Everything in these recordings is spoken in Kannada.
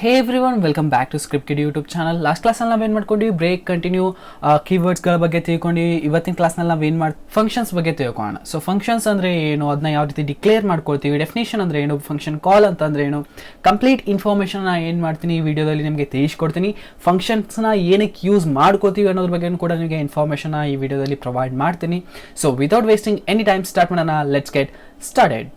Hey everyone, welcome back to Script Kiddie YouTube channel. Last class ನಲ್ಲಿ ನಾವು ಏನು ಮಾಡ್ಕೊಂಡ್ವಿ ಬ್ರೇಕ್ ಕಂಟಿನ್ಯೂ ಕೀವರ್ಡ್ಸ್ ಗಳ ಬಗ್ಗೆ ತಿಳ್ಕೊಂಡು ಇವತ್ತಿನ ಕ್ಲಾಸ್ ನಲ್ಲಿ ನಾವು ಏನು ಫಂಕ್ಷನ್ಸ್ ಬಗ್ಗೆ ತಿಳ್ಕೊಳ್ಳೋಣ. ಸೊ ಫಂಕ್ಷನ್ಸ್ ಅಂದ್ರೆ ಏನು, ಅದನ್ನ ಯಾವ ರೀತಿ ಡಿಕ್ಲೇರ್ ಮಾಡ್ಕೊಳ್ತೀವಿ, ಡೆಫಿನೇಷನ್ ಅಂದ್ರೆ ಏನು, ಫಂಕ್ಷನ್ ಕಾಲ್ ಅಂತಂದ್ರೆ ಏನು, ಕಂಪ್ಲೀಟ್ ಇನ್ಫಾರ್ಮೇಷನ್ ನಾನು ಏನು ಮಾಡ್ತೀನಿ ಈ ವಿಡಿಯೋದಲ್ಲಿ ನಿಮಗೆ ತಿಳಿಸ್ಕೊಡ್ತೀನಿ. ಫಂಕ್ಷನ್ಸ್ನ ಏನಕ್ಕೆ ಯೂಸ್ ಮಾಡ್ಕೋತೀವಿ ಅನ್ನೋದ್ರ ಬಗ್ಗೆ ಕೂಡ ನಿಮಗೆ ಇನ್ಫಾರ್ಮೇಷನ್ ಈ ವಿಡಿಯೋದಲ್ಲಿ ಪ್ರೊವೈಡ್ ಮಾಡ್ತೀನಿ. So without wasting any time start ಮಾಡೋಣ. Let's get started.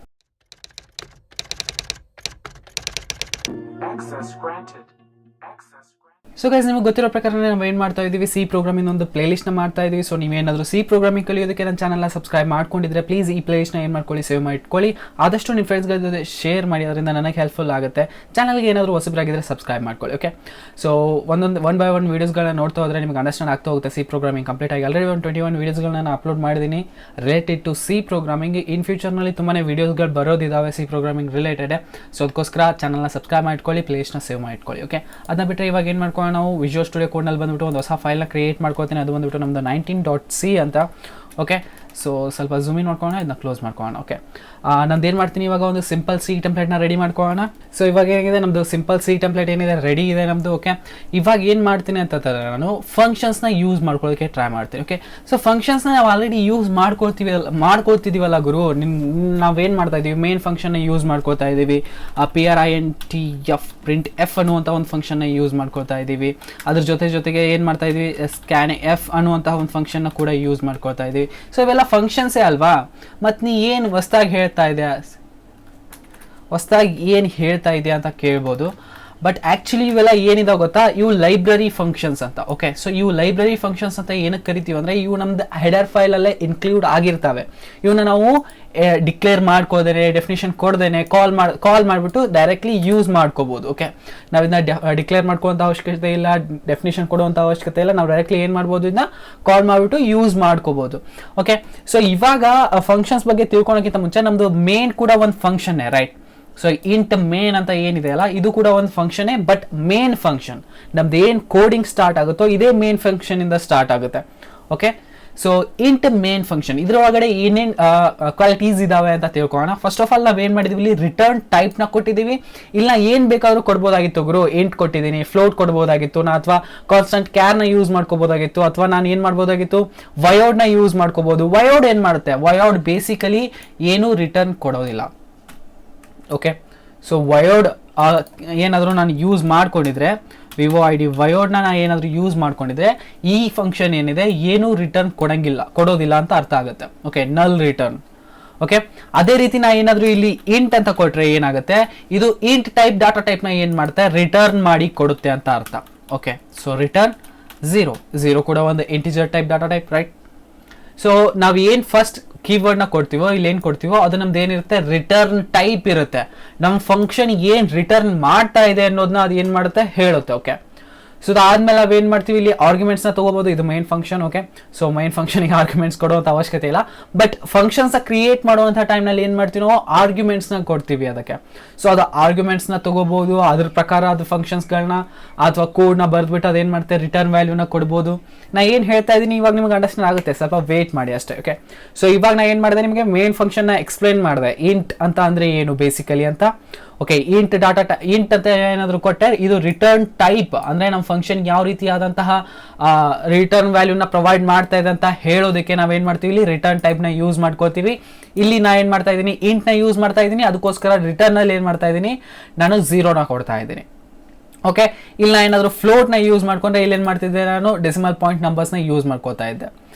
So guys, ನಿಮಗೆ ಗೊತ್ತಿರೋ ಪ್ರಕಾರ ನಾವು ಏನು ಮಾಡ್ತಾ ಇದ್ದೀವಿ, ಸಿ ಪ್ರೋಗ್ರಾಮಿಂಗ್ ಒಂದು ಪ್ಲೇಲಿಸ್ಟ್ನ ಮಾಡ್ತಾ ಇದ್ದೀವಿ. ಸೊ ನೀವೇನಾದರೂ ಸಿ ಪ್ರೋಗ್ರಾಮಿಂಗ್ ಕಲಿಯೋದಕ್ಕೆ ನನ್ನ ಚಾನಲ್ನ ಸಬ್ಸ್ಕ್ರೈಬ್ ಮಾಡ್ಕೊಂಡಿದ್ರೆ ಪ್ಲೀಸ್ ಈ ಪ್ಲೇಲಿಸ್ಟ್ನ ಏನು ಮಾಡ್ಕೊಳ್ಳಿ, ಸೇವ್ ಮಾಡಿಟ್ಕೊಳ್ಳಿ. ಆದಷ್ಟು ನಿಮ್ಮ ಫ್ರೆಂಡ್ಸ್ಗಳ ಜೊತೆ ಶೇರ್ ಮಾಡಿ, ಅದರಿಂದ ನನಗೆ ಹೆಲ್ಪ್ಫುಲ್ ಆಗುತ್ತೆ. ಚಾನಲ್ಗೆ ಏನಾದರೂ ಹೊಸಬರಾಗಿದ್ದರೆ ಸಬ್ಸ್ಕ್ರೈಬ್ ಮಾಡ್ಕೊಳ್ಳಿ. Okay, so one by one ವೀಡಿಯೋಸ್ಗಳನ್ನ ನೋಡ್ತಾ ಹೋದರೆ ನಿಮಗೆ ಅಂಡರ್ಸ್ಟ್ಯಾಂಡ್ ಆಗ್ತಾ ಹೋಗುತ್ತೆ. ಸಿ ಪ್ರೋಗ್ರಾಮಿಂಗ್ ಕಂಪ್ಲೀಟ್ ಆಗಿ ಆಲ್ರೆಡಿ 21 ವೀಡಿಯೋಸ್ಗಳನ್ನ ನಾನು ಅಪ್ಲೋಡ್ ಮಾಡಿದ್ದೀನಿ related to C programming. In ಫ್ಯೂಚರ್ನಲ್ಲಿ ತುಂಬಾ ವೀಡಿಯೋಸ್ಗಳು ಬರೋದಿದ್ದಾವೆ ಸಿ ಪ್ರೋಗ್ರಾಮಿಂಗ್ ರಿಲೇಟೆಡ್. ಸೊ ಅದಕ್ಕೋಸ್ಕರ ಚಾನಲ್ನ ಸಬ್ಸ್ಕ್ರೈಬ್ ಮಾಡ್ಕೊಳ್ಳಿ, ಪ್ಲೇಲಿಸ್ಟ್ನ ಸೇವ್ ಮಾಡಿಟ್ಕೊಳ್ಳಿ. ಓಕೆ, ಅದನ್ನ ಬಿಟ್ಟರೆ ಇವಾಗ ಏನು ಮಾಡ್ಕೊಳ್ಳೋಣ, ನಾವು ವಿಜುವಲ್ ಸ್ಟುಡಿಯೋ ಕೋಡ್ನಲ್ಲಿ ಬಂದುಬಿಟ್ಟು ಒಂದು ಹೊಸ ಫೈಲ್ನ ಕ್ರಿಯೇಟ್ ಮಾಡ್ಕೊಳ್ತೀನಿ. ಅದು ಬಂದುಬಿಟ್ಟು ನಮ್ಮದು 19.c ಅಂತ. ಓಕೆ, ಸೊ ಸ್ವಲ್ಪ ಝೂಮ್ ಇನ್ ಮಾಡ್ಕೊಳ್ಳೋಣ, ಇದನ್ನ ಕ್ಲೋಸ್ ಮಾಡ್ಕೊಳ್ಳೋಣ. ಓಕೆ, ನಂದು ಏನು ಮಾಡ್ತೀನಿ ಇವಾಗ, ಒಂದು ಸಿಂಪಲ್ ಸಿ ಟೆಂಪ್ಲೇಟ್ನ ರೆಡಿ ಮಾಡ್ಕೊಳ್ಳೋಣ. ಸೊ ಇವಾಗ ಏನಿದೆ, ನಮ್ಮದು ಸಿಂಪಲ್ ಸಿ ಟೆಂಪ್ಲೇಟ್ ಏನಿದೆ ರೆಡಿ ಇದೆ ನಮ್ಮದು. ಓಕೆ, ಇವಾಗ ಏನು ಮಾಡ್ತೀನಿ ಅಂತಂದರೆ ನಾನು ಫಂಕ್ಷನ್ಸ್ನ ಯೂಸ್ ಮಾಡ್ಕೊಳ್ಳೋದಕ್ಕೆ ಟ್ರೈ ಮಾಡ್ತೀನಿ. ಓಕೆ, ಸೊ ಫಂಕ್ಷನ್ಸ್ನ ನಾವು ಆಲ್ರೆಡಿ ಯೂಸ್ ಮಾಡ್ಕೊಳ್ತಿದ್ದೀವಲ್ಲ ಗುರು, ನಾವೇನು ಮಾಡ್ತಾ ಇದ್ದೀವಿ, ಮೇನ್ ಫಂಕ್ಷನ್ನ ಯೂಸ್ ಮಾಡ್ಕೊಳ್ತಾ ಇದ್ದೀವಿ. printf ಪ್ರಿಂಟ್ ಎಫ್ ಅನ್ನುವಂಥ ಒಂದು ಫಂಕ್ಷನ್ನ ಯೂಸ್ ಮಾಡ್ಕೊಳ್ತಾ ಇದ್ದೀವಿ. ಅದ್ರ ಜೊತೆಗೆ ಏನು ಮಾಡ್ತಾ ಇದ್ದೀವಿ, ಸ್ಕ್ಯಾನ್ ಎಫ್ ಅನ್ನುವಂತಹ ಒಂದು ಫಂಕ್ಷನ್ನ ಕೂಡ ಯೂಸ್ ಮಾಡ್ಕೊಳ್ತಾ ಇದ್ದೀವಿ. ಸೊ ಇವೆಲ್ಲ ಫಂಕ್ಷನ್ಸೇ ಅಲ್ವಾ, ಮತ್ತು ನೀ ಏನು ಹೊಸ್ದಾಗಿ ಏನು ಹೇಳ್ತಾ ಇದೆಯಾ ಅಂತ ಕೇಳ್ಬೋದು. ಬಟ್ ಆ್ಯಕ್ಚುಲಿ ಇವೆಲ್ಲ ಏನಿದೆ ಗೊತ್ತಾ, ಇವು ಲೈಬ್ರರಿ ಫಂಕ್ಷನ್ಸ್ ಅಂತ. ಓಕೆ, ಸೊ ಇವು ಲೈಬ್ರರಿ ಫಂಕ್ಷನ್ಸ್ ಅಂತ ಏನಕ್ಕೆ ಕರಿತೀವಿ ಅಂದರೆ, ಇವು ನಮ್ದು ಹೆಡರ್ ಫೈಲಲ್ಲೇ ಇನ್ಕ್ಲೂಡ್ ಆಗಿರ್ತವೆ. ಇವನ್ನ ನಾವು ಡಿಕ್ಲೇರ್ ಮಾಡ್ಕೋದೇನೆ, ಡೆಫಿನೇಷನ್ ಕೊಡ್ದೇನೆ, ಕಾಲ್ ಮಾಡಿಬಿಟ್ಟು ಡೈರೆಕ್ಟ್ಲಿ ಯೂಸ್ ಮಾಡ್ಕೋಬೋದು. ಓಕೆ, ನಾವು ಇದನ್ನ ಡಿಕ್ಲೇರ್ ಮಾಡ್ಕೊಳ್ಳೋಂಥ ಅವಶ್ಯಕತೆ ಇಲ್ಲ, ಡೆಫಿನೇಷನ್ ಕೊಡುವಂಥ ಅವಶ್ಯಕತೆ ಇಲ್ಲ. ನಾವು ಡೈರೆಕ್ಟ್ಲಿ ಏನು ಮಾಡ್ಬೋದು, ಇದನ್ನ ಕಾಲ್ ಮಾಡಿಬಿಟ್ಟು ಯೂಸ್ ಮಾಡ್ಕೋಬೋದು. ಓಕೆ, ಸೊ ಇವಾಗ ಫಂಕ್ಷನ್ಸ್ ಬಗ್ಗೆ ತಿಳ್ಕೊಳಕ್ಕಿಂತ ಮುಂಚೆ ನಮ್ಮದು ಮೇನ್ ಕೂಡ ಒಂದು ಫಂಕ್ಷನ್ನೇ, ರೈಟ್? ಸೊ ಇಂಟ್ ಮೇನ್ ಅಂತ ಏನಿದೆ ಅಲ್ಲ, ಇದು ಕೂಡ ಒಂದು ಫಂಕ್ಷನ್ನೇ. ಬಟ್ ಮೇನ್ ಫಂಕ್ಷನ್ ನಮ್ದು ಏನು ಕೋಡಿಂಗ್ ಸ್ಟಾರ್ಟ್ ಆಗುತ್ತೋ ಇದೇ ಮೇನ್ ಫಂಕ್ಷನ್ ಇಂದ ಸ್ಟಾರ್ಟ್ ಆಗುತ್ತೆ. Okay, so int main function ಇದ್ರೊಳಗಡೆ ಏನೇನು ಕ್ವಾಲಿಟೀಸ್ ಇದಾವೆ ಅಂತ ತಿಳ್ಕೊಳ್ಳೋಣ. ಫಸ್ಟ್ ಆಫ್ ಆಲ್ ನಾವೇನು ಮಾಡಿದೀವಿ, ಇಲ್ಲಿ ರಿಟರ್ನ್ ಟೈಪ್ನ ಕೊಟ್ಟಿದ್ದೀವಿ. ಇಲ್ಲ ಏನು ಬೇಕಾದರೂ ಕೊಡ್ಬೋದಾಗಿತ್ತು ಗುರು, ಇಂಟ್ ಕೊಟ್ಟಿದ್ದೀನಿ, ಫ್ಲೋಟ್ ಕೊಡ್ಬೋದಾಗಿತ್ತು, ಅಥವಾ ಕಾನ್ಸ್ಟಂಟ್ ಕ್ಯಾರ್ನ ಯೂಸ್ ಮಾಡ್ಕೋಬೋದಾಗಿತ್ತು, ಅಥವಾ ನಾನು ಏನು ಮಾಡ್ಬೋದಾಗಿತ್ತು, ವಯೋಡ್ನ ಯೂಸ್ ಮಾಡ್ಕೋಬೋದು. ವಯೋಡ್ ಏನು ಮಾಡುತ್ತೆ, ವಯೋಡ್ ಬೇಸಿಕಲಿ ಏನೂ ರಿಟರ್ನ್ ಕೊಡೋದಿಲ್ಲ. ಓಕೆ, ಸೊ ವಯೋಡ್ ಏನಾದರೂ ನಾನು ಯೂಸ್ ಮಾಡ್ಕೊಂಡಿದ್ರೆ, ವಿವೋ ಐ ಡಿ ವಯೋಡ್ನ ನಾನು ಏನಾದರೂ ಯೂಸ್ ಮಾಡ್ಕೊಂಡಿದ್ರೆ ಈ ಫಂಕ್ಷನ್ ಏನಿದೆ ಏನೂ ರಿಟರ್ನ್ ಕೊಡೋದಿಲ್ಲ ಅಂತ ಅರ್ಥ ಆಗುತ್ತೆ. ಓಕೆ, ನಲ್ ರಿಟರ್ನ್. ಓಕೆ, ಅದೇ ರೀತಿ ನಾ ಏನಾದರೂ ಇಲ್ಲಿ ಇಂಟ್ ಅಂತ ಕೊಟ್ಟರೆ ಏನಾಗುತ್ತೆ, ಇದು ಇಂಟ್ ಟೈಪ್ ಡಾಟಾ ಟೈಪ್ನ ಏನು ಮಾಡುತ್ತೆ, ರಿಟರ್ನ್ ಮಾಡಿ ಕೊಡುತ್ತೆ ಅಂತ ಅರ್ಥ. ಓಕೆ, ಸೊ ರಿಟರ್ನ್ ಝೀರೋ ಕೂಡ ಒಂದು integer type data type, right? So ನಾವು ಏನು ಫಸ್ಟ್ ಕೀವರ್ಡ್ನ ಕೊಡ್ತೀವೋ, ಇಲ್ಲಿ ಏನು ಕೊಡ್ತೀವೋ ಅದು ನಮ್ದು ಏನಿರುತ್ತೆ, ರಿಟರ್ನ್ ಟೈಪ್ ಇರುತ್ತೆ. ನಮ್ಮ ಫಂಕ್ಷನ್ ಏನು ರಿಟರ್ನ್ ಮಾಡ್ತಾ ಇದೆ ಅನ್ನೋದನ್ನ ಅದು ಏನು ಮಾಡುತ್ತೆ, ಹೇಳುತ್ತೆ. ಓಕೆ, ಸೊ ಅದಾದ್ಮೇಲೆ ನಾವೇನು ಮಾಡ್ತೀವಿ, ಇಲ್ಲಿ ಆರ್ಗ್ಯುಮೆಂಟ್ಸ್ನ ತೊಗೋಬೋದು. ಇದು main function. Okay, so main ಫಂಕ್ಷನ್ಗೆ ಆರ್ಗ್ಯುಮೆಂಟ್ಸ್ ಕೊಡುವಂಥ ಅವಶ್ಯಕತೆ ಇಲ್ಲ. ಬಟ್ ಫಂಕ್ಷನ್ಸ್ನ ಕ್ರಿಯೇಟ್ ಮಾಡುವಂಥ ಟೈಮ್ನಲ್ಲಿ ಏನು ಮಾಡ್ತೀವಿ ನಾವು, ಆರ್ಗ್ಯುಮೆಂಟ್ಸ್ನ ಕೊಡ್ತೀವಿ ಅದಕ್ಕೆ. ಸೊ ಅದು ಆರ್ಗ್ಯುಮೆಂಟ್ಸ್ನ ತೊಗೋಬೋದು, ಅದ್ರ ಪ್ರಕಾರ ಅದು ಫಂಕ್ಷನ್ಸ್ಗಳನ್ನ ಅಥವಾ ಕೋಡ್ನ ಬರೆದ್ಬಿಟ್ಟು ಅದೇನು ಮಾಡುತ್ತೆ, ರಿಟರ್ನ್ ವ್ಯಾಲ್ಯೂನ ಕೊಡ್ಬೋದು. ನಾ ಏನು ಹೇಳ್ತಾ ಇದ್ದೀನಿ ಇವಾಗ ನಿಮ್ಗೆ ಅಂಡರ್ಸ್ಟ್ಯಾಂಡ್ ಆಗುತ್ತೆ, ಸ್ವಲ್ಪ ವೇಟ್ ಮಾಡಿ ಅಷ್ಟೇ. ಓಕೆ, ಸೊ ಇವಾಗ ನಾ ಏನು ಮಾಡಿದೆ, ನಿಮಗೆ ಮೇನ್ ಫಂಕ್ಷನ್ನ ಎಕ್ಸ್ಪ್ಲೇನ್ ಮಾಡಿದೆ. ಇಂಟ್ ಅಂತ ಅಂದರೆ ಏನು ಬೇಸಿಕಲಿ ಅಂತ. ಓಕೆ, ಇಂಟ್ ಅಂತ ಏನಾದರೂ ಕೊಟ್ಟರೆ ಇದು ರಿಟರ್ನ್ ಟೈಪ್ ಅಂದರೆ ನಮ್ಮ ಫಂಕ್ಷನ್ ಯಾವ ರೀತಿಯಾದಂತಹ ರಿಟರ್ನ್ ವ್ಯಾಲ್ಯೂನ ಪ್ರೊವೈಡ್ ಮಾಡ್ತಾ ಇದೆ ಅಂತ ಹೇಳೋದಕ್ಕೆ ನಾವೇನು ಮಾಡ್ತೀವಿ, ಇಲ್ಲಿ ರಿಟರ್ನ್ ಟೈಪ್ನ ಯೂಸ್ ಮಾಡ್ಕೋತೀವಿ. ಇಲ್ಲಿ ನಾ ಏನು ಮಾಡ್ತಾ ಇದ್ದೀನಿ, ಇಂಟ್ನ ಯೂಸ್ ಮಾಡ್ತಾ ಇದ್ದೀನಿ, ಅದಕ್ಕೋಸ್ಕರ ರಿಟರ್ನಲ್ಲಿ ಏನು ಮಾಡ್ತಾ ಇದ್ದೀನಿ, ನಾನು ಝೀರೋನ ಕೊಡ್ತಾ ಇದ್ದೀನಿ. ಓಕೆ, ಇಲ್ಲ ಏನಾದರೂ ಫ್ಲೋಟ್ನ ಯೂಸ್ ಮಾಡ್ಕೊಂಡ್ರೆ ಇಲ್ಲಿ ಏನು ಮಾಡ್ತಿದ್ದೆ, ನಾನು ಡೆಸಿಮಲ್ ಪಾಯಿಂಟ್ ನಂಬರ್ಸ್ನ ಯೂಸ್ ಮಾಡ್ಕೋತಾ ಇದ್ದೆ.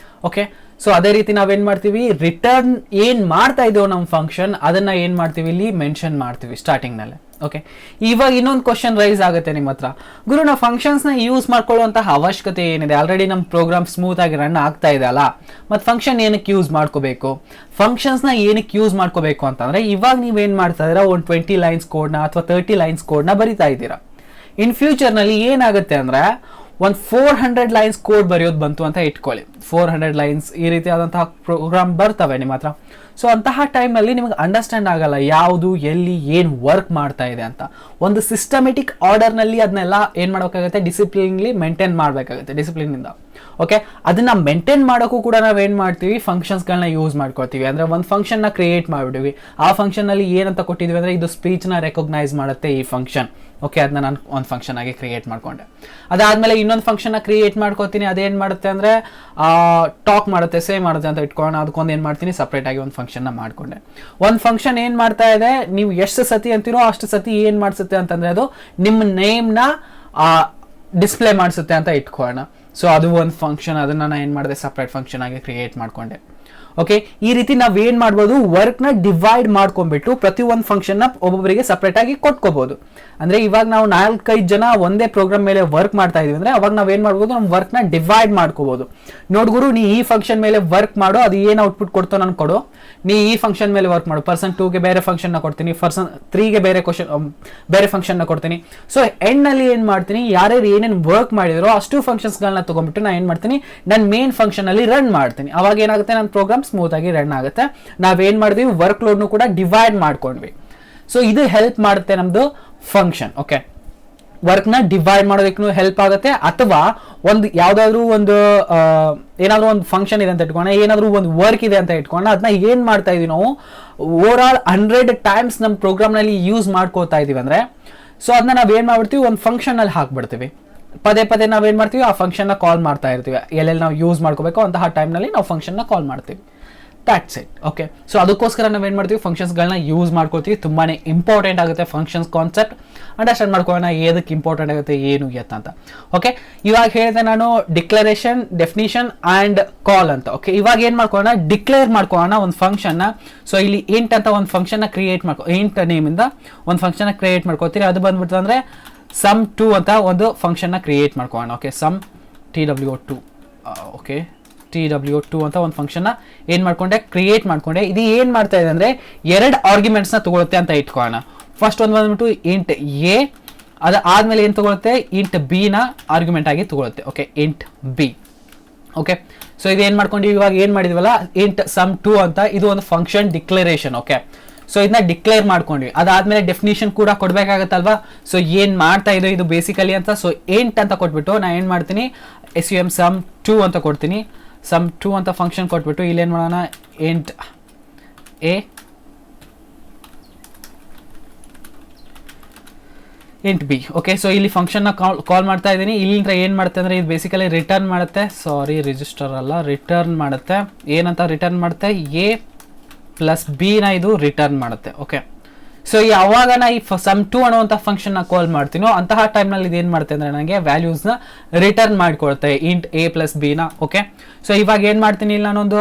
ಓಕೆ, ಸೊ ಅದೇ ರೀತಿ ನಾವೇನು ಮಾಡ್ತೀವಿ, ರಿಟರ್ನ್ ಏನು ಮಾಡ್ತಾ ಇದ್ದೇವೆ ನಮ್ಮ ಫಂಕ್ಷನ್ ಅದನ್ನು ಏನು ಮಾಡ್ತೀವಿ, ಇಲ್ಲಿ ಮೆನ್ಷನ್ ಮಾಡ್ತೀವಿ ಸ್ಟಾರ್ಟಿಂಗ್ನಲ್ಲೇ. ಓಕೆ, ಇವಾಗ ಇನ್ನೊಂದು ಕ್ವಶನ್ ರೈಸ್ ಆಗುತ್ತೆ ನಿಮ್ಮ ಹತ್ರ, ಗುರು ನಾವು ಫಂಕ್ಷನ್ಸ್ನ ಯೂಸ್ ಮಾಡ್ಕೊಳ್ಳುವಂತಹ ಅವಶ್ಯಕತೆ ಏನಿದೆ, ಆಲ್ರೆಡಿ ನಮ್ಮ ಪ್ರೋಗ್ರಾಮ್ ಸ್ಮೂತ್ ಆಗಿ ರನ್ ಆಗ್ತಾ ಇದೆ ಅಲ್ಲ, ಮತ್ತು ಫಂಕ್ಷನ್ ಏನಕ್ಕೆ ಯೂಸ್ ಮಾಡ್ಕೋಬೇಕು, ಫಂಕ್ಷನ್ಸ್ನ ಏನಕ್ಕೆ ಯೂಸ್ ಮಾಡ್ಕೋಬೇಕು ಅಂತಂದರೆ, ಇವಾಗ ನೀವೇನು ಮಾಡ್ತಾ ಇದ್ದೀರಾ, ಒಂದು 20 ಲೈನ್ಸ್ ಕೋಡ್ನ ಅಥವಾ 30 ಲೈನ್ಸ್ ಕೋಡ್ನ ಬರಿತಾ ಇದ್ದೀರಾ. ಇನ್ ಫ್ಯೂಚರ್ನಲ್ಲಿ ಏನಾಗುತ್ತೆ ಅಂದರೆ, ಒಂದು 400 ಲೈನ್ಸ್ ಕೋಡ್ ಬರೆಯೋದು ಬಂತು ಅಂತ ಇಟ್ಕೊಳ್ಳಿ. 400 ಲೈನ್ಸ್ ಈ ರೀತಿಯಾದಂತಹ ಪ್ರೋಗ್ರಾಮ್ ಬರ್ತವೆ ನಿಮ್ಮ ಹತ್ರ. ಸೊ ಅಂತಹ ಟೈಮ್ನಲ್ಲಿ ನಿಮಗೆ ಅಂಡರ್ಸ್ಟ್ಯಾಂಡ್ ಆಗಲ್ಲ ಯಾವುದು ಎಲ್ಲಿ ಏನು ವರ್ಕ್ ಮಾಡ್ತಾ ಇದೆ ಅಂತ. ಒಂದು ಸಿಸ್ಟಮೆಟಿಕ್ ಆರ್ಡರ್ನಲ್ಲಿ ಅದನ್ನೆಲ್ಲ ಏನು ಮಾಡಬೇಕಾಗುತ್ತೆ, ಡಿಸಿಪ್ಲಿನ್ಲಿ ಮೇಂಟೈನ್ ಮಾಡಬೇಕಾಗುತ್ತೆ, ಡಿಸಿಪ್ಲಿನಿಂದ. ಓಕೆ, ಅದನ್ನ ಮೇಂಟೈನ್ ಮಾಡೋಕ್ಕೂ ಕೂಡ ನಾವೇನು ಮಾಡ್ತೀವಿ, ಫಂಕ್ಷನ್ಸ್ಗಳನ್ನ ಯೂಸ್ ಮಾಡ್ಕೊಳ್ತೀವಿ. ಅಂದರೆ ಒಂದು ಫಂಕ್ಷನ್ನ ಕ್ರಿಯೇಟ್ ಮಾಡಿಬಿಡ್ವಿ, ಆ ಫಂಕ್ಷನಲ್ಲಿ ಏನಂತ ಕೊಟ್ಟಿದ್ವಿ ಅಂದರೆ ಇದು ಸ್ಪೀಚ್ನ ರೆಕಗ್ನೈಸ್ ಮಾಡುತ್ತೆ ಈ ಫಂಕ್ಷನ್. ಓಕೆ, ಅದನ್ನ ನಾನು ಒಂದು ಫಂಕ್ಷನ್ ಆಗಿ ಕ್ರಿಯೇಟ್ ಮಾಡ್ಕೊಂಡೆ. ಅದಾದಮೇಲೆ ಇನ್ನೊಂದು ಫಂಕ್ಷನ್ನ ಕ್ರಿಯೇಟ್ ಮಾಡ್ಕೋತೀನಿ, ಅದೇನು ಮಾಡುತ್ತೆ ಅಂದರೆ ಟಾಕ್ ಮಾಡುತ್ತೆ, ಸೇವ್ ಮಾಡುತ್ತೆ ಅಂತ ಇಟ್ಕೊಂಡು ಅದಕ್ಕೊಂದು ಏನು ಮಾಡ್ತೀನಿ, ಸಪ್ರೇಟಾಗಿ ಒಂದು ಫಂಕ್ಷನ್ನ ಮಾಡಿಕೊಂಡೆ. ಒಂದು ಫಂಕ್ಷನ್ ಏನು ಮಾಡ್ತಾ ಇದೆ, ನೀವು ಎಷ್ಟು ಸತಿ ಅಂತೀರೋ ಅಷ್ಟು ಸತಿ ಏನು ಮಾಡಿಸುತ್ತೆ ಅಂತಂದರೆ ಅದು ನಿಮ್ಮ ನೇಮ್ನ ಡಿಸ್ಪ್ಲೇ ಮಾಡಿಸುತ್ತೆ ಅಂತ ಇಟ್ಕೊಳ್ಳೋಣ. ಸೊ ಅದು ಒಂದು ಫಂಕ್ಷನ್, ಅದನ್ನು ನಾನು ಏನು ಮಾಡಿದೆ, ಸಪ್ರೇಟ್ ಫಂಕ್ಷನ್ ಆಗಿ ಕ್ರಿಯೇಟ್ ಮಾಡಿಕೊಂಡೆ. ಓಕೆ, ಈ ರೀತಿ ನಾವೇನು ಮಾಡ್ಬೋದು, ವರ್ಕ್ನ ಡಿವೈಡ್ ಮಾಡ್ಕೊಂಡ್ಬಿಟ್ಟು ಪ್ರತಿ ಒಂದು ಫಂಕ್ಷನ್ನ ಒಬ್ಬೊಬ್ಬರಿಗೆ ಸಪ್ರೇಟ್ ಆಗಿ ಕೊಟ್ಕೋಬಹುದು. ಅಂದರೆ ಇವಾಗ ನಾವು 4-5 ಜನ ಒಂದೇ ಪ್ರೋಗ್ರಾಮ್ ಮೇಲೆ ವರ್ಕ್ ಮಾಡ್ತಾ ಇದೀವಿ ಅಂದರೆ ಅವಾಗ ನಾವೇನು ಮಾಡ್ಬೋದು, ನಮ್ಮ ವರ್ಕ್ನ ಡಿವೈಡ್ ಮಾಡ್ಕೋಬಹುದು. ನೋಡ್ಗುರು, ನೀ ಈ ಫಂಕ್ಷನ್ ಮೇಲೆ ವರ್ಕ್ ಮಾಡೋ, ಅದು ಏನು ಔಟ್ಪುಟ್ ಕೊಡ್ತೋ ನನಗೆ ಕೊಡು. ನೀ ಈ ಫಂಕ್ಷನ್ ಮೇಲೆ ವರ್ಕ್ ಮಾಡು, ಪರ್ಸನ್ 2ಗೆ ಬೇರೆ ಫಂಕ್ಷನ್ನ ಕೊಡ್ತೀನಿ, ಪರ್ಸನ್ 3ಗೆ ಬೇರೆ ಫಂಕ್ಷನ್ನ ಕೊಡ್ತೀನಿ. ಸೊ ಎಂಡ್ನಲ್ಲಿ ಏನು ಮಾಡ್ತೀನಿ, ಯಾರ್ಯಾರು ಏನೇನು ವರ್ಕ್ ಮಾಡಿದ್ರು ಅಷ್ಟು ಫಂಕ್ಷನ್ಸ್ಗಳನ್ನ ತೊಗೊಂಡ್ಬಿಟ್ಟು ನಾನು ಏನು ಮಾಡ್ತೀನಿ, ನನ್ನ ಮೇನ್ ಫಂಕ್ಷನಲ್ಲಿ ರನ್ ಮಾಡ್ತೀನಿ. ಅವಾಗ ಏನಾಗುತ್ತೆ, ನನ್ನ ಪ್ರೋಗ್ರಾಮ್ ಸ್ಮೂತ್ ಆಗಿ ರನ್ ಆಗುತ್ತೆ. ನಾವೇನು ಮಾಡಿದ್ವಿ, ವರ್ಕ್ ಲೋಡ್ನು ಕೂಡ ಡಿವೈಡ್ ಮಾಡ್ಕೊಂಡ್ವಿ. ಸೊ ಇದು ಹೆಲ್ಪ್ ಮಾಡುತ್ತೆ ನಮ್ದು ಫಂಕ್ಷನ್. ಓಕೆ, ವರ್ಕ್ನ ಡಿವೈಡ್ ಮಾಡೋದಕ್ಕೂ ಹೆಲ್ಪ್ ಆಗುತ್ತೆ. ಅಥವಾ ಒಂದು ಯಾವುದಾದ್ರೂ ಒಂದು ಏನಾದರೂ ಒಂದು ಫಂಕ್ಷನ್ ಇದೆ ಅಂತ ಇಟ್ಕೊಂಡ, ಏನಾದರೂ ಒಂದು ವರ್ಕ್ ಇದೆ ಅಂತ ಇಟ್ಕೊಂಡ, ಅದನ್ನ ಏನು ಮಾಡ್ತಾ ಇದೀವಿ ನಾವು, ಓವರ್ ಆಲ್ 100 ಟೈಮ್ಸ್ ನಮ್ಮ ಪ್ರೋಗ್ರಾಮ್ನಲ್ಲಿ ಯೂಸ್ ಮಾಡ್ಕೋತಾ ಇದೀವಿ ಅಂದರೆ, ಸೊ ಅದನ್ನ ನಾವೇನು ಮಾಡ್ಬಿಡ್ತೀವಿ, ಒಂದು ಫಂಕ್ಷನಲ್ಲಿ ಹಾಕ್ಬಿಡ್ತೀವಿ. ಪದೇ ಪದೇ ನಾವೇನು ಮಾಡ್ತೀವಿ, ಆ ಫಂಕ್ಷನ್ನ ಕಾಲ್ ಮಾಡ್ತಾ ಇರ್ತೀವಿ. ಎಲ್ಲೆಲ್ಲಿ ನಾವು ಯೂಸ್ ಮಾಡ್ಕೋಬೇಕು ಅಂತಹ ಟೈಮ್ನಲ್ಲಿ ನಾವು ಫಂಕ್ಷನ್ನ ಕಾಲ್ ಮಾಡ್ತೀವಿ. That's it. ಓಕೆ, ಸೊ ಅದಕ್ಕೋಸ್ಕರ ನಾವೇನು ಮಾಡ್ತೀವಿ, ಫಂಕ್ಷನ್ಸ್ಗಳನ್ನ ಯೂಸ್ ಮಾಡ್ಕೊಳ್ತೀವಿ. ತುಂಬಾ ಇಂಪಾರ್ಟೆಂಟ್ ಆಗುತ್ತೆ ಫಂಕ್ಷನ್ಸ್ ಕಾನ್ಸೆಪ್ಟ್. ಅಂಡರ್ಸ್ಟ್ಯಾಂಡ್ ಮಾಡ್ಕೊಳ್ಳೋಣ ಏದಕ್ಕೆ ಇಂಪಾರ್ಟೆಂಟ್ ಆಗುತ್ತೆ, ಏನು ಎತ್ತ ಅಂತ. ಓಕೆ, ಇವಾಗ ಹೇಳಿದೆ ನಾನು ಡಿಕ್ಲರೇಷನ್, ಡೆಫಿನಿಷನ್ ಆ್ಯಂಡ್ ಕಾಲ್ ಅಂತ. ಓಕೆ, ಇವಾಗ ಏನು ಮಾಡ್ಕೊಳ್ಳೋಣ, ಡಿಕ್ಲೇರ್ ಮಾಡ್ಕೊಳ್ಳೋಣ ಒಂದು ಫಂಕ್ಷನ್ನ. ಸೊ ಇಲ್ಲಿ ಇಂಟ್ ಅಂತ ಒಂದು ಫಂಕ್ಷನ್ನ ಕ್ರಿಯೇಟ್ ಇಂಟ್ ನೇಮಿಂದ ಒಂದು ಫಂಕ್ಷನ್ನ ಕ್ರಿಯೇಟ್ ಮಾಡ್ಕೊತೀರಿ. ಅದು ಬಂದ್ಬಿಟ್ಟು ಅಂದರೆ sum2 ಅಂತ ಒಂದು ಫಂಕ್ಷನ್ನ ಕ್ರಿಯೇಟ್ ಮಾಡ್ಕೊಳ್ಳೋಣ. Okay, sum TW2. Okay, TW2 ಅಂತ ಒಂದು ಫಂಕ್ಷನ್ನ ಏನು ಮಾಡ್ಕೊಂಡೆ, ಕ್ರಿಯೇಟ್ ಮಾಡ್ಕೊಂಡೆ. ಇದು ಏನು ಮಾಡ್ತಾ ಇದೆ ಅಂದರೆ 2 ಆರ್ಗ್ಯುಮೆಂಟ್ಸ್ನ ತಗೊಳುತ್ತೆ ಅಂತ ಇಟ್ಕೊಳ್ಳೋಣ. ಫಸ್ಟ್ ಒಂದು ಬಂದ್ಬಿಟ್ಟು ಇಂಟ್ ಎ, ಅದಾದಮೇಲೆ ಏನು ತಗೊಳುತ್ತೆ, ಇಂಟ್ ಬಿ ನ ಆರ್ಗ್ಯುಮೆಂಟ್ ಆಗಿ ತಗೊಳುತ್ತೆ. Okay, int B. Okay, so ಇದು ಏನು ಮಾಡ್ಕೊಂಡು ಇವಾಗ ಏನು ಮಾಡಿದ್ವಲ್ಲ, ಇಂಟ್ sum2 ಅಂತ, ಇದು ಒಂದು ಫಂಕ್ಷನ್ ಡಿಕ್ಲರೇಷನ್. ಓಕೆ, ಸೊ ಇದನ್ನ ಡಿಕ್ಲೇರ್ ಮಾಡ್ಕೊಂಡ್ವಿ. ಅದಾದ್ಮೇಲೆ ಡೆಫಿನಿಷನ್ ಕೂಡ ಕೊಡ್ಬೇಕಾಗತ್ತಲ್ವಾ. ಸೊ ಏನು ಮಾಡ್ತಾ ಇದೆ ಇದು ಬೇಸಿಕಲಿ ಅಂತ. ಸೊ ಇಂಟ್ ಅಂತ ಕೊಟ್ಬಿಟ್ಟು ನಾನು ಏನು ಮಾಡ್ತೀನಿ, sum2 ಅಂತ ಕೊಡ್ತೀನಿ. sum2 ಅಂತ ಫಂಕ್ಷನ್ ಕೊಟ್ಬಿಟ್ಟು ಇಲ್ಲಿ ಏನು ಮಾಡೋಣ, int A, int B. Okay, so ಇಲ್ಲಿ ಫಂಕ್ಷನ್ನ ಕಾಲ್ ಮಾಡ್ತಾ ಇದ್ದೀನಿ. ಇಲ್ಲಿಂದ ಏನು ಮಾಡುತ್ತೆ ಅಂದರೆ ಇದು ಬೇಸಿಕಲಿ ರಿಟರ್ನ್ ಮಾಡುತ್ತೆ, ಸಾರಿ ರಿಜಿಸ್ಟರ್ ಅಲ್ಲ, ರಿಟರ್ನ್ ಮಾಡುತ್ತೆ. ಏನಂತ ರಿಟರ್ನ್ ಮಾಡುತ್ತೆ, ಎ ಪ್ಲಸ್ ಬಿ ನ ಇದು ರಿಟರ್ನ್ ಮಾಡುತ್ತೆ. ಓಕೆ, ಸೊ ಯಾವಾಗ ನಾ ಈ sum2 ಅನ್ನುವಂಥ ಫಂಕ್ಷನ್ನ ಕಾಲ್ ಮಾಡ್ತೀನೋ ಅಂತಹ ಟೈಮ್ನಲ್ಲಿ ಇದು ಏನು ಮಾಡುತ್ತೆ ಅಂದರೆ ನನಗೆ ವ್ಯಾಲ್ಯೂಸ್ನ ರಿಟರ್ನ್ ಮಾಡಿಕೊಡುತ್ತೆ, ಇಂಟ್ ಎ ಪ್ಲಸ್ ಬಿ ನ. ಓಕೆ, ಸೊ ಇವಾಗ ಏನು ಮಾಡ್ತೀನಿ, ಇಲ್ಲಿ ನಾನೊಂದು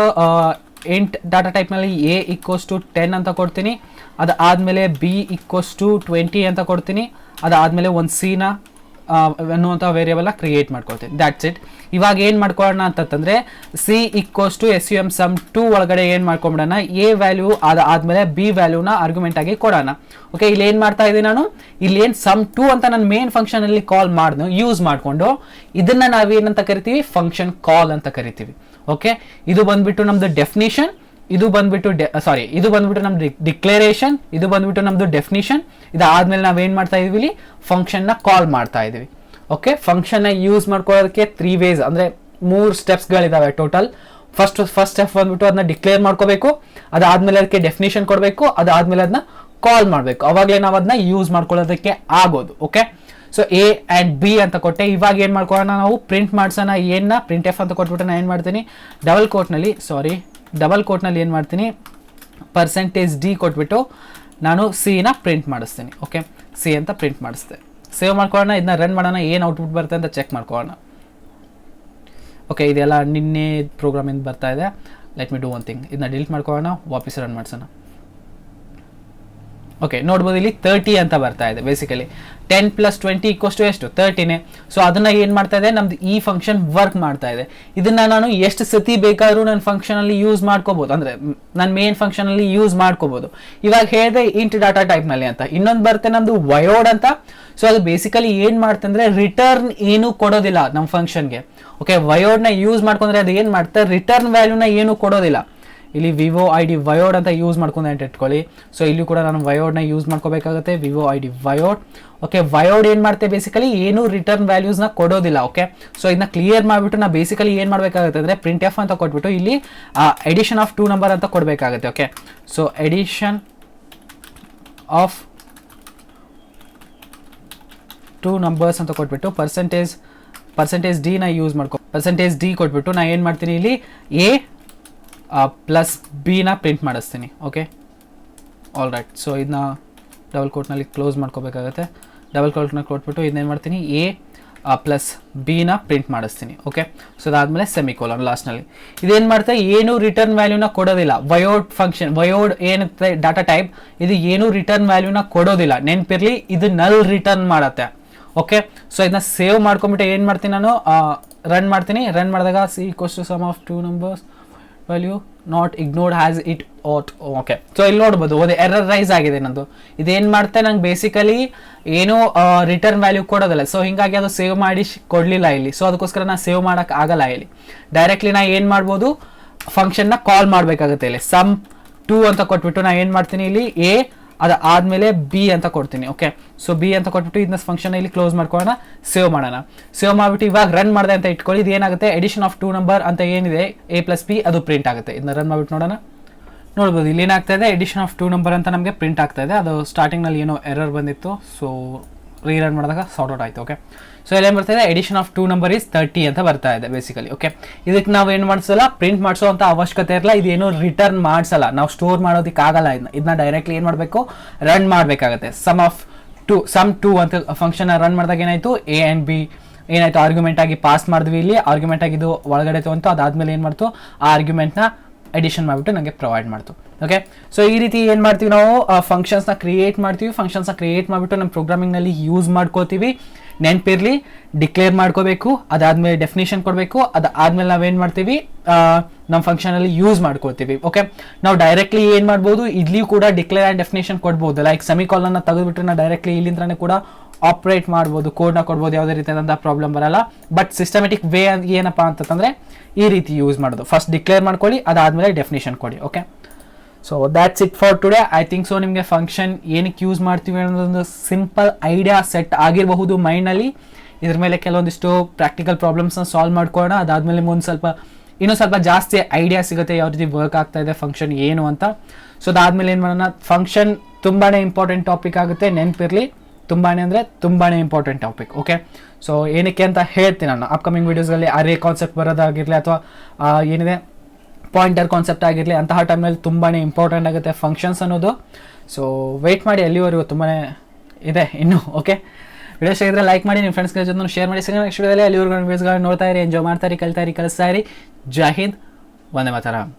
ಇಂಟ್ ಡಾಟಾ ಟೈಪ್ನಲ್ಲಿ ಎ = 10 ಅಂತ ಕೊಡ್ತೀನಿ. ಅದಾದಮೇಲೆ ಬಿ = 20 ಅಂತ ಕೊಡ್ತೀನಿ. ಅದಾದಮೇಲೆ ಒಂದು ಸಿ ನ ಅನ್ನುವಂಥ ವೇರಿಯಬಲ್ನ ಕ್ರಿಯೇಟ್ ಮಾಡ್ಕೊಳ್ತೀನಿ. That's it. ಇವಾಗ ಏನು ಮಾಡ್ಕೊಳ್ಳೋಣ ಅಂತಂದರೆ ಸಿ = sum2 ಒಳಗಡೆ ಏನು ಮಾಡ್ಕೊಂಬಿಡೋಣ, ಎ ವ್ಯಾಲ್ಯೂ ಅದಾದಮೇಲೆ ಬಿ ವ್ಯಾಲ್ಯೂನ ಆರ್ಗ್ಯುಮೆಂಟ್ ಆಗಿ ಕೊಡೋಣ. ಓಕೆ, ಇಲ್ಲಿ ಏನು ಮಾಡ್ತಾ ಇದ್ದೀನಿ ನಾನು, ಇಲ್ಲಿ ಏನು sum2 ಅಂತ ನನ್ನ ಮೇನ್ ಫಂಕ್ಷನಲ್ಲಿ ಕಾಲ್ ಮಾಡಿದ್ನು ಯೂಸ್ ಮಾಡಿಕೊಂಡು ಇದನ್ನು ನಾವೇನಂತ ಕರಿತೀವಿ, ಫಂಕ್ಷನ್ ಕಾಲ್ ಅಂತ ಕರಿತೀವಿ. ಓಕೆ, ಇದು ಬಂದ್ಬಿಟ್ಟು ನಮ್ಮದು ಡೆಫಿನಿಷನ್, ಇದು ಬಂದ್ಬಿಟ್ಟು ಇದು ಬಂದ್ಬಿಟ್ಟು ನಮ್ದು ಡಿಕ್ಲರೇಷನ್, ಇದು ಬಂದ್ಬಿಟ್ಟು ನಮ್ದು ಡೆಫಿನಿಷನ್. ಇದಾದ್ಮೇಲೆ ನಾವೇನು ಮಾಡ್ತಾ ಇದೀವಿ, ಇಲ್ಲಿ ಫಂಕ್ಷನ್ನ ಕಾಲ್ ಮಾಡ್ತಾ ಇದೀವಿ. ಓಕೆ, ಫಂಕ್ಷನ್ನ ಯೂಸ್ ಮಾಡ್ಕೊಳ್ಳೋದಕ್ಕೆ 3 ವೇಸ್, ಅಂದರೆ 3 ಸ್ಟೆಪ್ಸ್ಗಳಿದಾವೆ ಟೋಟಲ್. ಫಸ್ಟ್ ಸ್ಟೆಪ್ ಬಂದ್ಬಿಟ್ಟು ಅದನ್ನ ಡಿಕ್ಲೇರ್ ಮಾಡ್ಕೋಬೇಕು, ಅದಾದ್ಮೇಲೆ ಅದಕ್ಕೆ ಡೆಫಿನಿಷನ್ ಕೊಡಬೇಕು, ಅದಾದ್ಮೇಲೆ ಅದನ್ನ ಕಾಲ್ ಮಾಡಬೇಕು. ಅವಾಗಲೇ ನಾವು ಅದನ್ನ ಯೂಸ್ ಮಾಡ್ಕೊಳ್ಳೋದಕ್ಕೆ ಆಗೋದು. Okay, so A and B ಅಂತ ಕೊಟ್ಟೆ. ಇವಾಗ ಏನು ಮಾಡ್ಕೊಳ್ಳೋಣ, ನಾವು ಪ್ರಿಂಟ್ ಮಾಡ್ಸೋಣ. ಏನ ಪ್ರಿಂಟ್ ಎಫ್ ಅಂತ ಕೊಟ್ಬಿಟ್ಟು ನಾನು ಏನು ಮಾಡ್ತೀನಿ, ಡಬಲ್ ಕೋಟ್ನಲ್ಲಿ ಏನು ಮಾಡ್ತೀನಿ, %d ಕೊಟ್ಬಿಟ್ಟು ನಾನು ಸಿ ನ ಪ್ರಿಂಟ್ ಮಾಡಿಸ್ತೀನಿ. ಓಕೆ, ಸಿ ಅಂತ ಪ್ರಿಂಟ್ ಮಾಡಿಸ್ದೆ. ಸೇವ್ ಮಾಡ್ಕೊಳ್ಳೋಣ, ಇದನ್ನ ರನ್ ಮಾಡೋಣ, ಏನು ಔಟ್ಪುಟ್ ಬರುತ್ತೆ ಅಂತ ಚೆಕ್ ಮಾಡ್ಕೊಳ್ಳೋಣ. ಓಕೆ, ಇದೆಲ್ಲ ನಿನ್ನೆ ಪ್ರೋಗ್ರಾಮಿಂದ ಬರ್ತಾ ಇದೆ. Let me do one thing, ಇದನ್ನ ಡಿಲೀಟ್ ಮಾಡ್ಕೊಳ್ಳೋಣ, ವಾಪಸ್ ರನ್ ಮಾಡಿಸೋಣ. ಓಕೆ, ನೋಡ್ಬೋದು ಇಲ್ಲಿ 30 ಅಂತ ಬರ್ತಾ ಇದೆ. ಬೇಸಿಕಲಿ 10 + 20 = ಎಷ್ಟು, 30ನೇ. ಸೊ ಅದನ್ನ ಏನು ಮಾಡ್ತಾ ಇದೆ, ನಮ್ದು ಈ ಫಂಕ್ಷನ್ ವರ್ಕ್ ಮಾಡ್ತಾ ಇದೆ. ಇದನ್ನ ನಾನು ಎಷ್ಟು ಸತಿ ಬೇಕಾದ್ರೂ ನನ್ನ ಫಂಕ್ಷನಲ್ಲಿ ಯೂಸ್ ಮಾಡ್ಕೋಬಹುದು, ಅಂದರೆ ನನ್ನ ಮೇನ್ ಫಂಕ್ಷನಲ್ಲಿ ಯೂಸ್ ಮಾಡ್ಕೋಬಹುದು. ಇವಾಗ ಹೇಳಿದೆ ಇಂಟ್ ಡಾಟಾ ಟೈಪ್ನಲ್ಲಿ ಅಂತ. ಇನ್ನೊಂದು ಬರುತ್ತೆ ನಮ್ದು ವಯೋಡ್ ಅಂತ. ಸೊ ಅದು ಬೇಸಿಕಲಿ ಏನು ಮಾಡುತ್ತೆ ಅಂದರೆ ರಿಟರ್ನ್ ಏನು ಕೊಡೋದಿಲ್ಲ ನಮ್ಮ ಫಂಕ್ಷನ್ಗೆ. ಓಕೆ, ವಯೋಡ್ನ ಯೂಸ್ ಮಾಡ್ಕೊಂಡ್ರೆ ಅದು ಏನು ಮಾಡುತ್ತೆ, ರಿಟರ್ನ್ ವ್ಯಾಲ್ಯೂನ ಏನು ಕೊಡೋದಿಲ್ಲ. ಇಲ್ಲಿ ವಿವೋ ಐ ಡಿ ವಯೋಡ್ ಅಂತ ಯೂಸ್ ಮಾಡ್ಕೊಂಡೆ ಅಂತ ಇಟ್ಕೊಳ್ಳಿ. ಸೊ ಇಲ್ಲಿ ಕೂಡ ನಾನು ವಯೋಡ್ನ ಯೂಸ್ ಮಾಡ್ಕೋಬೇಕಾಗುತ್ತೆ, ವಿವೋ ಐ ಡಿ ವಯೋಡ್. ಓಕೆ, ವಯೋಡ್ ಏನು ಮಾಡುತ್ತೆ ಬೇಸಿಕಲಿ ಏನು ರಿಟರ್ನ್ ವ್ಯಾಲ್ಯೂಸ್ನ ಕೊಡೋದಿಲ್ಲ. ಓಕೆ, ಸೊ ಇದನ್ನ ಕ್ಲಿಯರ್ ಮಾಡಿಬಿಟ್ಟು ನಾವು ಬೇಸಿಕಲಿ ಏನು ಮಾಡಬೇಕಾಗುತ್ತೆ ಅಂದರೆ ಪ್ರಿಂಟ್ ಎಫ್ ಅಂತ ಕೊಟ್ಬಿಟ್ಟು ಇಲ್ಲಿ ಎಡಿಷನ್ ಆಫ್ 2 ನಂಬರ್ ಅಂತ ಕೊಡಬೇಕಾಗುತ್ತೆ. Okay, so addition of 2 numbers ಅಂತ ಕೊಟ್ಬಿಟ್ಟು ಪರ್ಸೆಂಟೇಜ್ ಡಿ ನ ಯೂಸ್ ಮಾಡ್ಕೊ, ಪರ್ಸೆಂಟೇಜ್ ಡಿ ಕೊಟ್ಬಿಟ್ಟು ನಾ ಏನು ಮಾಡ್ತೀನಿ ಇಲ್ಲಿ ಎ ಪ್ಲಸ್ ಬಿ ನ ಪ್ರಿಂಟ್ ಮಾಡಿಸ್ತೀನಿ. Okay, all right. ಸೊ ಇದನ್ನ ಡಬಲ್ ಕೋಟ್ನಲ್ಲಿ ಕ್ಲೋಸ್ ಮಾಡ್ಕೋಬೇಕಾಗುತ್ತೆ. ಡಬಲ್ ಕೋಟ್ನ ಕೊಟ್ಬಿಟ್ಟು ಇದನ್ನೇನು ಮಾಡ್ತೀನಿ ಎ ಪ್ಲಸ್ ಬಿ ನ ಪ್ರಿಂಟ್ ಮಾಡಿಸ್ತೀನಿ. ಓಕೆ, ಸೊ ಅದಾದಮೇಲೆ ಸೆಮಿಕೋಲನ್ ಲಾಸ್ಟ್ನಲ್ಲಿ. ಇದೇನು ಮಾಡ್ತಾ ಏನು ರಿಟರ್ನ್ ವ್ಯಾಲ್ಯೂನ ಕೊಡೋದಿಲ್ಲ. ವಯೋಡ್ ಫಂಕ್ಷನ್, ವಯೋಡ್ ಏನಿರುತ್ತೆ ಡಾಟಾ ಟೈಪ್, ಇದು ಏನು ರಿಟರ್ನ್ ವ್ಯಾಲ್ಯೂನ ಕೊಡೋದಿಲ್ಲ. ನೆನಪಿರಲಿ, ಇದು ನಲ್ ರಿಟರ್ನ್ ಮಾಡುತ್ತೆ. ಓಕೆ, ಸೊ ಇದನ್ನ ಸೇವ್ ಮಾಡ್ಕೊಂಬಿಟ್ಟು ಏನು ಮಾಡ್ತೀನಿ ನಾನು ರನ್ ಮಾಡ್ತೀನಿ. ರನ್ ಮಾಡಿದಾಗ C equals to sum of 2 numbers value not ignored as it ought. Okay, so ಇಲ್ಲಿ ನೋಡ್ಬೋದು ಒಂದು ಎರರ್ ರೈಸ್ ಆಗಿದೆ ನಂದು. ಇದೇನು ಮಾಡ್ತೆ ನಂಗೆ ಬೇಸಿಕಲಿ ಏನು ರಿಟರ್ನ್ ವ್ಯಾಲ್ಯೂ ಕೊಡೋದಿಲ್ಲ. ಸೊ ಹಿಂಗಾಗಿ ಅದು ಸೇವ್ ಮಾಡಿ ಕೊಡಲಿಲ್ಲ ಇಲ್ಲಿ. ಸೊ ಅದಕ್ಕೋಸ್ಕರ ನಾನು ಸೇವ್ ಮಾಡೋಕೆ ಆಗಲ್ಲ ಇಲ್ಲಿ. ಡೈರೆಕ್ಟ್ಲಿ ನಾ ಏನು ಮಾಡ್ಬೋದು, ಫಂಕ್ಷನ್ನ ಕಾಲ್ ಮಾಡಬೇಕಾಗುತ್ತೆ. ಇಲ್ಲಿ ಸಮ್ 2 ಅಂತ ಕೊಟ್ಬಿಟ್ಟು ನಾ ಏನು ಮಾಡ್ತೀನಿ ಇಲ್ಲಿ ಎ ಅದಾದಮೇಲೆ ಬಿ ಅಂತ ಕೊಡ್ತೀನಿ. ಓಕೆ, ಸೊ ಬಿ ಅಂತ ಕೊಟ್ಬಿಟ್ಟು ಇದನ್ನ ಫಂಕ್ಷನ್ ಇಲ್ಲಿ ಕ್ಲೋಸ್ ಮಾಡ್ಕೊಳ್ಳೋಣ, ಸೇವ್ ಮಾಡೋಣ. ಸೇವ್ ಮಾಡಿಬಿಟ್ಟು ಇವಾಗ ರನ್ ಮಾಡಿದೆ ಅಂತ ಇಟ್ಕೊಳ್ಳಿ. ಇದು ಏನಾಗುತ್ತೆ ಎಡಿಷನ್ ಆಫ್ 2 ನಂಬರ್ ಅಂತ ಏನಿದೆ ಎ ಪ್ಲಸ್ ಬಿ ಅದು ಪ್ರಿಂಟ್ ಆಗುತ್ತೆ. ಇದನ್ನ ರನ್ ಮಾಡಿಬಿಟ್ಟು ನೋಡೋಣ. ನೋಡ್ಬೋದು ಇಲ್ಲಿ ಏನಾಗ್ತಾ ಇದೆ ಎಡಿಷನ್ ಆಫ್ 2 ನಂಬರ್ ಅಂತ ನಮಗೆ ಪ್ರಿಂಟ್ ಆಗ್ತಾ ಇದೆ. ಅದು ಸ್ಟಾರ್ಟಿಂಗ್ನಲ್ಲಿ ಏನೋ ಎರರ್ ಬಂದಿತ್ತು, ಸೊ ರೀರನ್ ಮಾಡಿದಾಗ ಸಾರ್ಟ್ ಔಟ್ ಆಯಿತು. ಓಕೆ, ಸೊ ಇಲ್ಲೇನು ಬರ್ತಾ ಇದೆ ಎಡಿಷನ್ ಆಫ್ 2 ನಂಬರ್ ಇಸ್ 30 ಅಂತ ಬರ್ತಾ ಇದೆ ಬೇಸಿಕಲಿ. ಓಕೆ, ಇದಕ್ಕೆ ನಾವು ಏನು ಮಾಡಿಸಲ್ಲ, ಪ್ರಿಂಟ್ ಮಾಡಿಸೋ ಅಂತ ಅವಶ್ಯಕತೆ ಇರಲ್ಲ. ಇದೇನು ರಿಟರ್ನ್ ಮಾಡಿಸಲ್ಲ, ನಾವು ಸ್ಟೋರ್ ಮಾಡೋದಕ್ಕೆ ಆಗಲ್ಲ. ಇದನ್ನ ಡೈರೆಕ್ಟ್ಲಿ ಏನು ಮಾಡಬೇಕು, ರನ್ ಮಾಡಬೇಕಾಗುತ್ತೆ. ಸಮ್ 2 ಅಂತ ಫಂಕ್ಷನ್ ರನ್ ಮಾಡಿದಾಗ ಏನಾಯಿತು, ಎ ಆ್ಯಂಡ್ ಬಿ ಏನಾಯಿತು ಆರ್ಗ್ಯುಮೆಂಟ್ ಆಗಿ ಪಾಸ್ ಮಾಡಿದ್ವಿ. ಇಲ್ಲಿ ಆರ್ಗ್ಯುಮೆಂಟ್ ಆಗಿದ್ದು ಒಳಗಡೆ ತೊಗೊಂತು, ಅದಾದಮೇಲೆ ಏನು ಮಾಡ್ತು ಆ ಆರ್ಗ್ಯುಮೆಂಟ್ನ ಎಡಿಷನ್ ಮಾಡಿಬಿಟ್ಟು ನನಗೆ ಪ್ರೊವೈಡ್ ಮಾಡ್ತು. ಓಕೆ, ಸೊ ಈ ರೀತಿ ಏನು ಮಾಡ್ತೀವಿ ನಾವು ಫಂಕ್ಷನ್ಸ್ನ ಕ್ರಿಯೇಟ್ ಮಾಡ್ತೀವಿ. ಫಂಕ್ಷನ್ಸ್ನ ಕ್ರಿಯೇಟ್ ಮಾಡಿಬಿಟ್ಟು ನಮ್ಮ ಪ್ರೋಗ್ರಾಮಿಂಗ್ನಲ್ಲಿ ಯೂಸ್ ಮಾಡ್ಕೋತೀವಿ. ನೆನಪಿರಲಿ, ಡಿಕ್ಲೇರ್ ಮಾಡ್ಕೋಬೇಕು, ಅದಾದಮೇಲೆ ಡೆಫಿನೇಷನ್ ಕೊಡಬೇಕು, ಅದಾದಮೇಲೆ ನಾವೇನು ಮಾಡ್ತೀವಿ ನಮ್ಮ ಫಂಕ್ಷನಲ್ಲಿ ಯೂಸ್ ಮಾಡ್ಕೋತೀವಿ. ಓಕೆ, ನಾವು ಡೈರೆಕ್ಟ್ಲಿ ಏನು ಮಾಡ್ಬೋದು, ಇಲ್ಲಿಯೂ ಕೂಡ ಡಿಕ್ಲೇರ್ ಆ್ಯಂಡ್ ಡೆಫಿನೇಷನ್ ಕೊಡ್ಬೋದು. ಲೈಕ್ ಸೆಮಿಕಾಲನ್ನ ತೆಗೆದುಬಿಟ್ಟು ನಾವು ಡೈರೆಕ್ಟ್ಲಿ ಇಲ್ಲಿಂದನೇ ಕೂಡ ಆಪ್ರೇಟ್ ಮಾಡ್ಬೋದು, ಕೋಡ್ನ ಕೊಡ್ಬೋದು, ಯಾವುದೇ ರೀತಿಯಾದಂಥ ಪ್ರಾಬ್ಲಮ್ ಬರಲ್ಲ. ಬಟ್ ಸಿಸ್ಟಮೆಟಿಕ್ ವೇ ಏನಪ್ಪ ಅಂತಂದರೆ ಈ ರೀತಿ ಯೂಸ್ ಮಾಡೋದು. ಫಸ್ಟ್ ಡಿಕ್ಲೇರ್ ಮಾಡ್ಕೊಳ್ಳಿ, ಅದಾದಮೇಲೆ ಡೆಫಿನೇಷನ್ ಕೊಡಿ. Okay, so that's it for today. I think so ನಿಮಗೆ ಫಂಕ್ಷನ್ ಏನಕ್ಕೆ ಯೂಸ್ ಮಾಡ್ತೀವಿ ಅನ್ನೋದೊಂದು ಸಿಂಪಲ್ ಐಡಿಯಾ ಸೆಟ್ ಆಗಿರಬಹುದು ಮೈಂಡ್ನಲ್ಲಿ. ಇದ್ರ ಮೇಲೆ ಕೆಲವೊಂದಿಷ್ಟು ಪ್ರಾಕ್ಟಿಕಲ್ ಪ್ರಾಬ್ಲಮ್ಸ್ನ ಸಾಲ್ವ್ ಮಾಡ್ಕೊಳ್ಳೋಣ. ಅದಾದಮೇಲೆ ಇನ್ನೂ ಸ್ವಲ್ಪ ಜಾಸ್ತಿ ಐಡಿಯಾ ಸಿಗುತ್ತೆ ಯಾವ ರೀತಿ ವರ್ಕ್ ಆಗ್ತಾ ಇದೆ ಫಂಕ್ಷನ್ ಏನು ಅಂತ. ಸೊ ಅದಾದಮೇಲೆ ಏನು ಮಾಡೋಣ, ಫಂಕ್ಷನ್ ತುಂಬಾ ಇಂಪಾರ್ಟೆಂಟ್ ಟಾಪಿಕ್ ಆಗುತ್ತೆ, ನೆನಪಿರಲಿ. ತುಂಬಾ ಅಂದರೆ ತುಂಬಾ ಇಂಪಾರ್ಟೆಂಟ್ ಟಾಪಿಕ್. ಓಕೆ, ಸೊ ಏನಕ್ಕೆ ಅಂತ ಹೇಳ್ತೀನಿ ನಾನು ಅಪ್ಕಮಿಂಗ್ ವೀಡಿಯೋಸಲ್ಲಿ. ಅರೇ ಕಾನ್ಸೆಪ್ಟ್ ಬರೋದಾಗಿರಲಿ ಅಥವಾ ಏನಿದೆ ಪಾಯಿಂಟರ್ ಕಾನ್ಸೆಪ್ಟ್ ಆಗಿರಲಿ, ಅಂತಹ ಟೈಮಲ್ಲಿ ತುಂಬಾ ಇಂಪಾರ್ಟೆಂಟ್ ಆಗುತ್ತೆ ಫಂಕ್ಷನ್ಸ್ ಅನ್ನೋದು. ಸೊ ವೆಯ್ಟ್ ಮಾಡಿ, ಅಲ್ಲಿವರೆಗೂ ತುಂಬಾ ಇದೆ ಇನ್ನೂ. ಓಕೆ, ವಿಡಿಯೋಸ್ ಆಗಿದ್ರೆ ಲೈಕ್ ಮಾಡಿ, ನಿಮ್ಮ ಫ್ರೆಂಡ್ಸ್ಗಳ ಜೊತೆ ಶೇರ್ ಮಾಡಿ. ನೆಕ್ಸ್ಟ್ ವಿಡಿಯೋದಲ್ಲಿ ಅಲ್ಲಿವರೆಗೂ ವಿಡಿಯೋಸ್ಗಳನ್ನ ನೋಡ್ತಾ ಇರಿ, ಎಂಜಾಯ್ ಮಾಡ್ತಾ ಇರಿ, ಕಲಿಸ್ತಾ ಇರಿ. ಜೈ ಹಿಂದ್, ವಂದೇ ಮಾತರಂ.